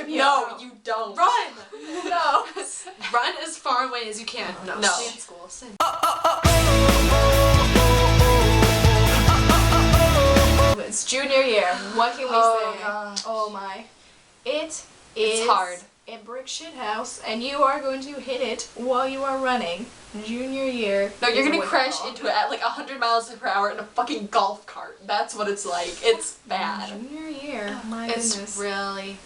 of you. No, you don't. Run! No. Run as far away as you can. No. Stay in school. Stay. It's junior year. What can we say? Gosh. Oh my. It's hard. A brick shit house, and you are going to hit it while you are running. Junior year. No, you're is a gonna wake-up crash call. into it at like 100 miles per hour in a fucking golf cart. That's what it's like. It's bad. Junior year. My It's goodness. really,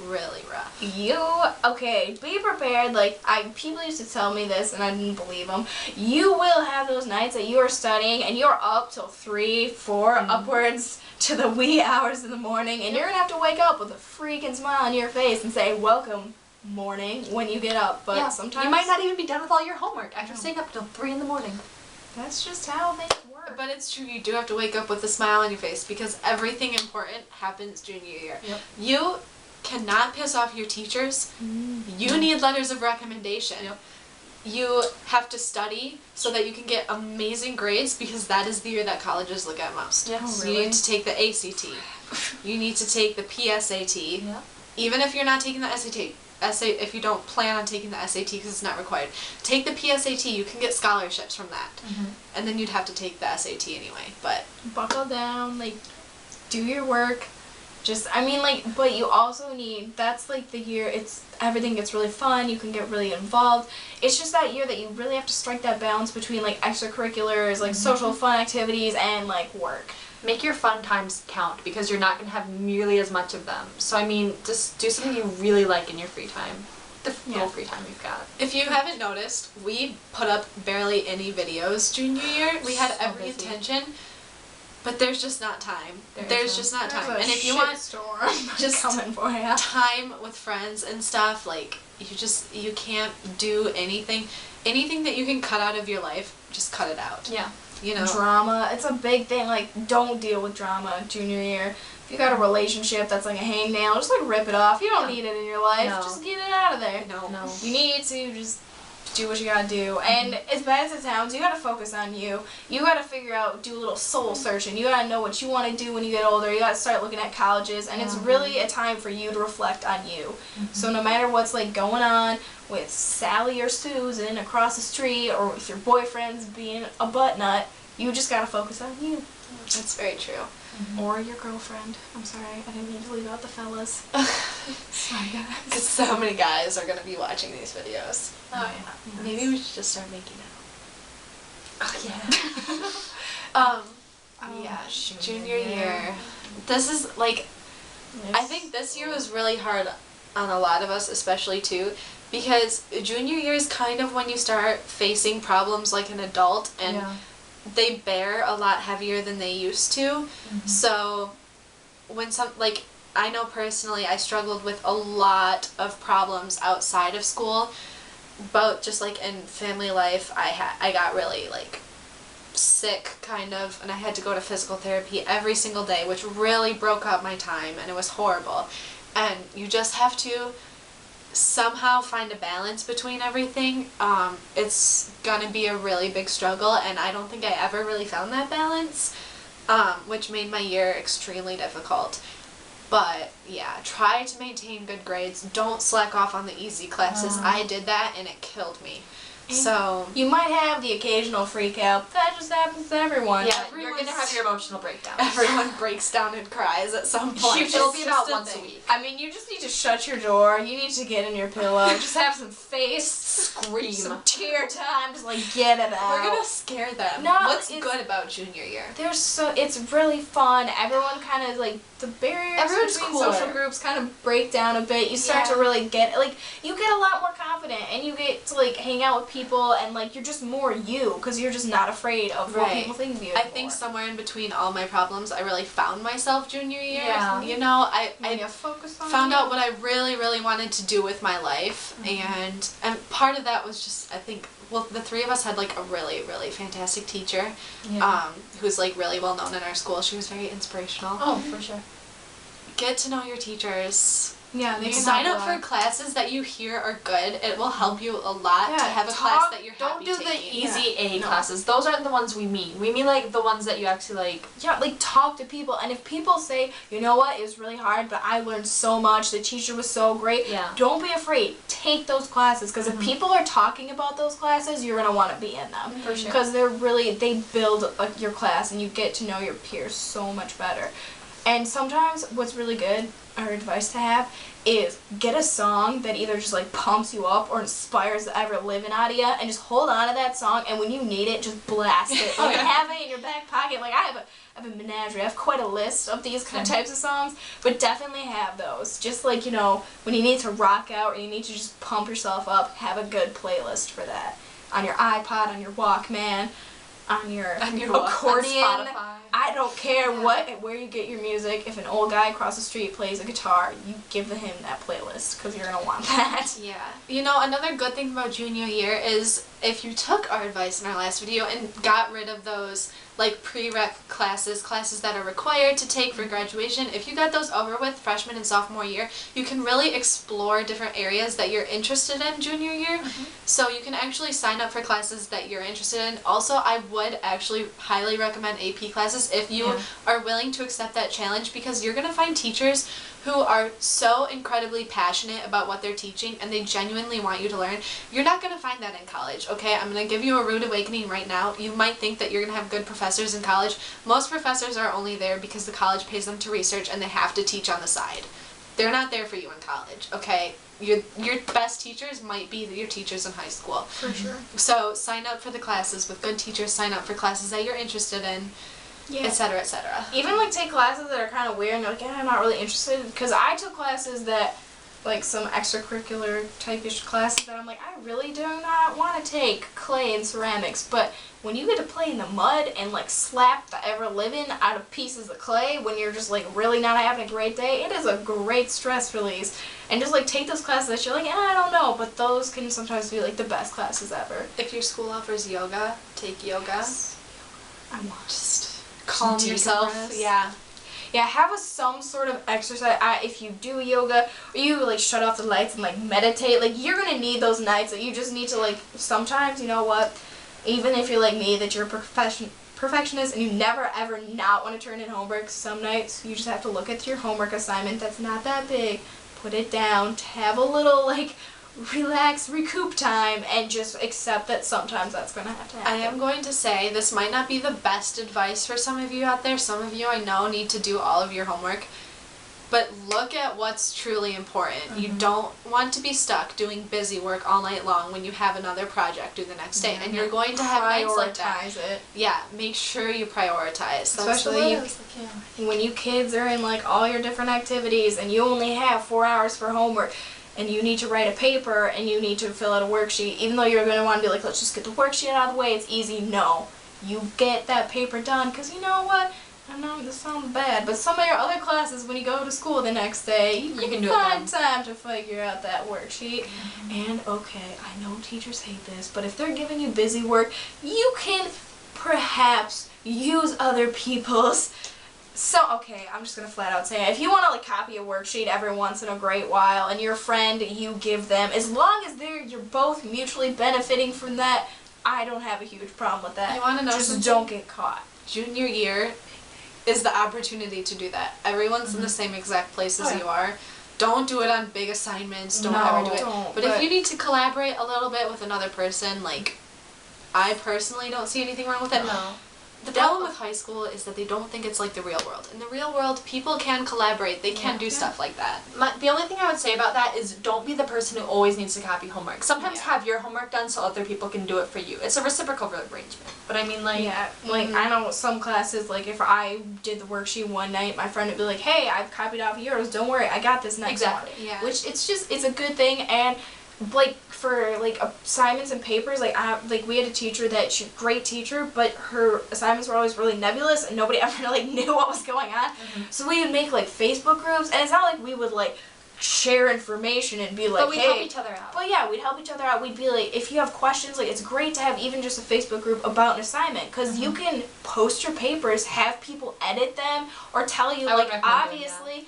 really rough. Okay, be prepared. Like, people used to tell me this and I didn't believe them. You will have those nights that you are studying and you're up till 3, 4, upwards to the wee hours in the morning, and you're gonna have to wake up with a freaking smile on your face and say, welcome, morning, when you get up. But sometimes you might not even be done with all your homework after staying up till 3 in the morning. that's just how things work. But it's true, you do have to wake up with a smile on your face because everything important happens junior year. Yep. You cannot piss off your teachers. You need letters of recommendation. Yep. You have to study so that you can get amazing grades because that is the year that colleges look at most. Yes. So Oh, you really? need to take the ACT. You need to take the PSAT. Yeah. Even if you're not taking the SAT, if you don't plan on taking the SAT because it's not required, take the PSAT. You can get scholarships from that. And then you'd have to take the SAT anyway. But Buckle down, like, do your work. But you also need, that's like the year, everything gets really fun, you can get really involved. It's just that year that you really have to strike that balance between, like, extracurriculars, like, social fun activities, and, like, work. Make your fun times count because you're not going to have nearly as much of them. So, I mean, just do something you really like in your free time. The little free time you've got. if you haven't noticed, we put up barely any videos junior year. We had So every busy. intention, but there's just not time. There's just not time. And if you want want storm just coming for you. time with friends and stuff, like, you can't do anything that you can cut out of your life, just cut it out. Yeah. You know? Drama, it's a big thing. Like, don't deal with drama junior year. If you got a relationship that's like a hangnail, just like rip it off. You don't need it in your life. No. Just get it out of there. No. You need to just do what you gotta do. And as bad as it sounds, you gotta focus on you. You gotta figure out, do a little soul searching. You gotta know what you want to do when you get older. You gotta start looking at colleges, and it's really a time for you to reflect on you. So no matter what's like going on with Sally or Susan across the street, or with your boyfriend's being a butt nut, you just gotta focus on you. That's very true. Or your girlfriend. I'm sorry, I didn't mean to leave out the fellas. Sorry, guys. Because so many guys are going to be watching these videos. Oh yeah. Maybe we should just start making out. Oh yeah. Yeah, junior year. This is, like, I think this year was really hard on a lot of us, especially too, because junior year is kind of when you start facing problems like an adult, and they bear a lot heavier than they used to. So when I know personally I struggled with a lot of problems outside of school, but just like in family life, I got really like sick kind of, and I had to go to physical therapy every single day, which really broke up my time, and it was horrible. And you just have to somehow find a balance between everything. It's gonna be a really big struggle, and I don't think I ever really found that balance, which made my year extremely difficult. But yeah, try to maintain good grades. Don't slack off on the easy classes. I did that and it killed me. So you might have the occasional freak out. That just happens to everyone. Yeah, you're going to have your emotional breakdown. everyone breaks down and cries at some point. It'll be about just once a thing. week. I mean, you just need to shut your door. You need to get in your pillow. Just have some face, Scream. some tear time. Just like get it out. We're gonna scare them. No, What's it's- good about junior year? It's really fun. Everyone kind of like the barriers Everyone's between cooler. social groups kind of break down a bit. You start to really get you get a lot more confident, and you get to like hang out with people, and like you're just more you because you're just not afraid of what people think of you. I think somewhere in between all my problems, I really found myself junior year. Yeah. You know, I focus on found you. out what I really, really wanted to do with my life, and part of that was just, I think, well, the three of us had like a really, really fantastic teacher, who's like really well known in our school. She was very inspirational. Oh, for sure. Get to know your teachers. Yeah, they You can sign help up a for lot. classes that you hear are good. It will help you a lot to Yeah, have a talk- class that you're Don't happy do the taking. easy A No. classes. Those aren't the ones we mean. We mean like the ones that you actually like. Yeah, like talk to people, and if people say, you know what, it was really hard, but I learned so much, the teacher was so great, Yeah. don't be afraid. Take those classes, because if people are talking about those classes, you're going to want to be in them. For sure. Because they build your class, and you get to know your peers so much better. And sometimes what's really good, or advice to have, is get a song that either just like pumps you up or inspires the ever living out of you, and just hold on to that song, and when you need it, just blast it. Like, have it in your back pocket. Like I have a menagerie. I have quite a list of these kind of types of songs, but definitely have those. Just like, when you need to rock out or you need to just pump yourself up, have a good playlist for that. On your iPod, on your Walkman, on your accordion. On Spotify. I don't care where you get your music. If an old guy across the street plays a guitar, you give him that playlist, because you're going to want that. Yeah. Another good thing about junior year is if you took our advice in our last video and got rid of those like prereq classes that are required to take for graduation, if you got those over with freshman and sophomore year, you can really explore different areas that you're interested in junior year. So you can actually sign up for classes that you're interested in. Also, I would actually highly recommend AP classes if you are willing to accept that challenge, because you're going to find teachers who are so incredibly passionate about what they're teaching and they genuinely want you to learn. You're not going to find that in college, okay? I'm going to give you a rude awakening right now. You might think that you're going to have good professors in college. Most professors are only there because the college pays them to research and they have to teach on the side. They're not there for you in college, okay? Your best teachers might be your teachers in high school. For sure. So sign up for the classes with good teachers, sign up for classes that you're interested in, etc., etc. Even like take classes that are kind of weird and you're like, I'm not really interested, because I took classes that, like some extracurricular type-ish classes that I'm like, I really do not want to take clay and ceramics, but when you get to play in the mud and like slap the ever-living out of pieces of clay when you're just like really not having a great day, it is a great stress release. And just like take those classes that you're like, I don't know, but those can sometimes be like the best classes ever. If your school offers yoga, take yoga. I want Just calm decompress. yourself. Yeah, have some sort of exercise. If you do yoga, or you like shut off the lights and like meditate, like you're gonna need those nights that you just need to like, sometimes, you know what, even if you're like me, that you're a perfectionist and you never ever not want to turn in homework, some nights you just have to look at your homework assignment that's not that big, put it down, have a little like relax, recoup time, and just accept that sometimes that's going to have to happen. I am going to say this might not be the best advice for some of you out there. Some of you I know need to do all of your homework. But look at what's truly important. You don't want to be stuck doing busy work all night long when you have another project due the next day. And you're going to have nights like that. Prioritize it. Yeah, make sure you prioritize. Especially when you kids are in like all your different activities and you only have 4 hours for homework. And you need to write a paper, and you need to fill out a worksheet, even though you're going to want to be like, let's just get the worksheet out of the way, it's easy. No. You get that paper done, because you know what? I know this sounds bad, but some of your other classes, when you go to school the next day, you can find time to figure out that worksheet. And, okay, I know teachers hate this, but if they're giving you busy work, you can perhaps use other people's. So, okay, I'm just going to flat out say it. If you want to, like, copy a worksheet every once in a great while, and your friend, you give them, as long as you're both mutually benefiting from that, I don't have a huge problem with that. You want to know Just something? don't get caught. Junior year is the opportunity to do that. Everyone's in the same exact place as you are. Don't do it on big assignments. Don't ever do it. But if you need to collaborate a little bit with another person, like, I personally don't see anything wrong with it. No. The problem with high school is that they don't think it's like the real world. In the real world, people can collaborate. They can do stuff like that. The only thing I would say about that is don't be the person who always needs to copy homework. Sometimes have your homework done so other people can do it for you. It's a reciprocal arrangement. But I mean, like... Yeah, like, I know some classes, like, if I did the worksheet one night, my friend would be like, hey, I've copied off yours, don't worry, I got this next one. Yeah. Which, it's a good thing, and... like for like assignments and papers, like we had a teacher that great teacher, but her assignments were always really nebulous and nobody ever like knew what was going on. So we would make like Facebook groups, and it's not like we would like share information and be like, but we'd hey, help each other out. But yeah, we'd help each other out. We'd be like, if you have questions, like it's great to have even just a Facebook group about an assignment, because you can post your papers, have people edit them, or tell you like obviously.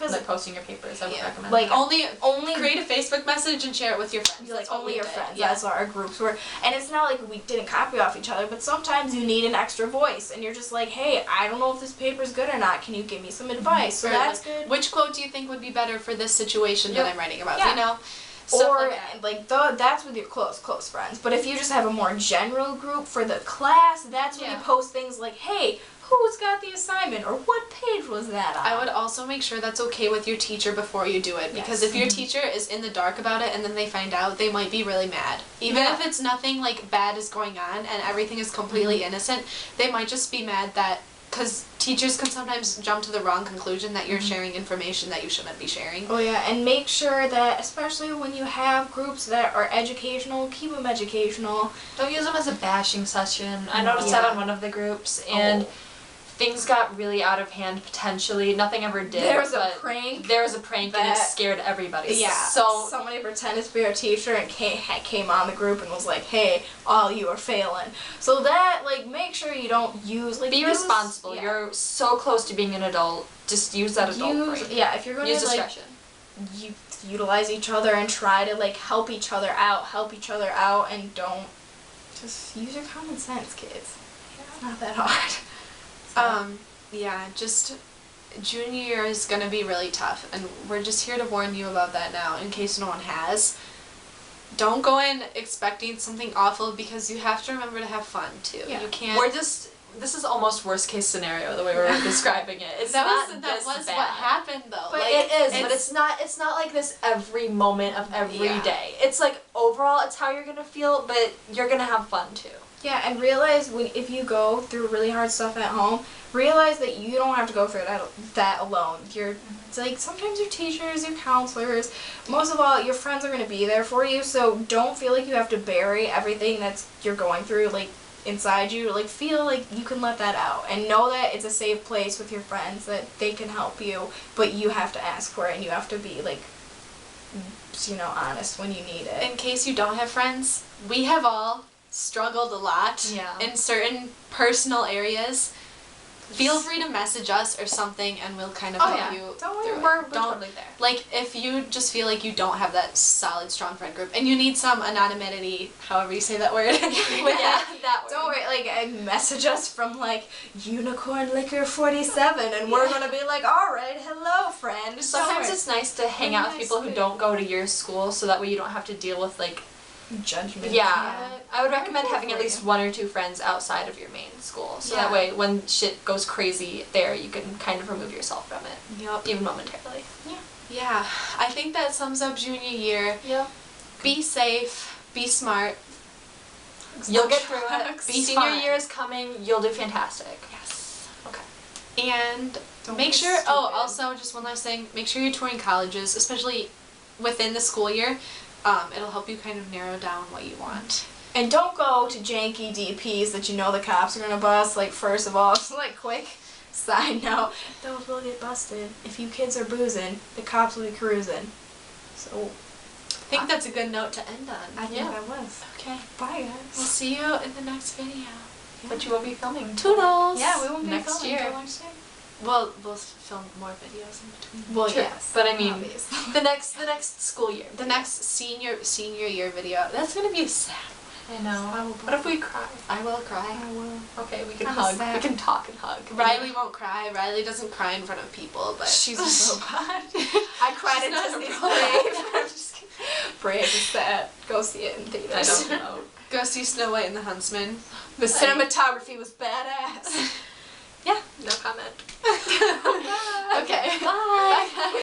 like posting your papers. I would recommend. Like that. Only create a Facebook message and share it with your friends. Like That's what only we your did. friends. Yeah. That's what our groups were. And it's not like we didn't copy off each other, but sometimes you need an extra voice, and you're just like, hey, I don't know if this paper's good or not. Can you give me some advice? So Or, that's like, good. which quote do you think would be better for this situation that I'm writing about? Yeah. You know. Stuff Or like that. that's with your close friends. But if you just have a more general group for the class, that's when you post things like, hey, who's got the assignment, or what page was that on? I would also make sure that's okay with your teacher before you do it, because if your teacher is in the dark about it and then they find out, they might be really mad. Even if it's nothing like bad is going on and everything is completely innocent, they might just be mad that, because teachers can sometimes jump to the wrong conclusion that you're sharing information that you shouldn't be sharing. Oh yeah, and make sure that, especially when you have groups that are educational, keep them educational. Don't use them as a bashing session. I noticed that on one of the groups, and things got really out of hand potentially. Nothing ever did. There was a prank. There was a prank and it scared everybody. Yeah. So somebody pretended to be our teacher and came on the group and was like, hey, all you are failing. So that, like, make sure you don't use, like, be responsible. You're so close to being an adult. Just use that adult brain. Yeah, if you're going to, like, utilize each other and try to, like, help each other out, and don't, just use your common sense, kids. It's not that hard. Yeah, just junior year is gonna be really tough, and we're just here to warn you about that now, in case no one has. Don't go in expecting something awful, because you have to remember to have fun too. Yeah. You can't. This is almost worst case scenario the way we're describing it. It's that not was this bad. what happened though. But like, it is, but it's not like this every moment of every day. It's like overall it's how you're gonna feel, but you're gonna have fun too. Yeah, and realize if you go through really hard stuff at home, realize that you don't have to go through that alone. It's like sometimes your teachers, your counselors, most of all, your friends are going to be there for you, so don't feel like you have to bury everything you're going through, like, inside you. Like, feel like you can let that out, and know that it's a safe place with your friends, that they can help you, but you have to ask for it, and you have to be, like, honest when you need it. In case you don't have friends, we have all struggled a lot in certain personal areas. Feel free to message us or something, and we'll kind of help you. Don't worry, we're totally there. Like, if you just feel like you don't have that solid, strong friend group, and you need some anonymity, however you say that word. That word. Don't worry, like, message us from, like, Unicorn Liquor 47, and we're gonna be like, alright, hello, friend. Sometimes it's nice to hang out with people who don't go to your school, so that way you don't have to deal with, like, judgment. Yeah. I would recommend having at least one or two friends outside of your main school, so that way when shit goes crazy there, you can kind of remove yourself from it. Yep. Even momentarily. Yeah. I think that sums up junior year. Yep. Be safe. Be smart. You'll get through it. Senior fun. year is coming. You'll do fantastic. Yes. Okay. And Don't make be sure. stupid. Also, just one last thing. Make sure you're touring colleges, especially within the school year. It'll help you kind of narrow down what you want. And don't go to janky DPs that you know the cops are gonna bust. Like, first of all, just like quick side note, those will get busted. If you kids are boozing, the cops will be cruising. So, I think that's a good note to end on. I think that was. Okay. Bye, We'll guys. see you in the next video. But you will be filming. Toodles! Yeah, we won't be Next filming year. until next year. We'll film more videos in between. Well, True. yes. But I mean, obviously. the next school year. The next senior year video. That's gonna be a sad one. I know. Probably. What if we cry? I will cry. I will. Okay, we can I'm hug. sad. We can talk and hug. Riley won't cry. Riley doesn't cry in front of people, but She's a robot. I cried She's at not a Disney's robot. Brave. I'm just kidding. Brave is sad. Go see it in theaters. I don't know. Go see Snow White and the Huntsman. The cinematography was badass. Yeah, no comment. Okay. Bye.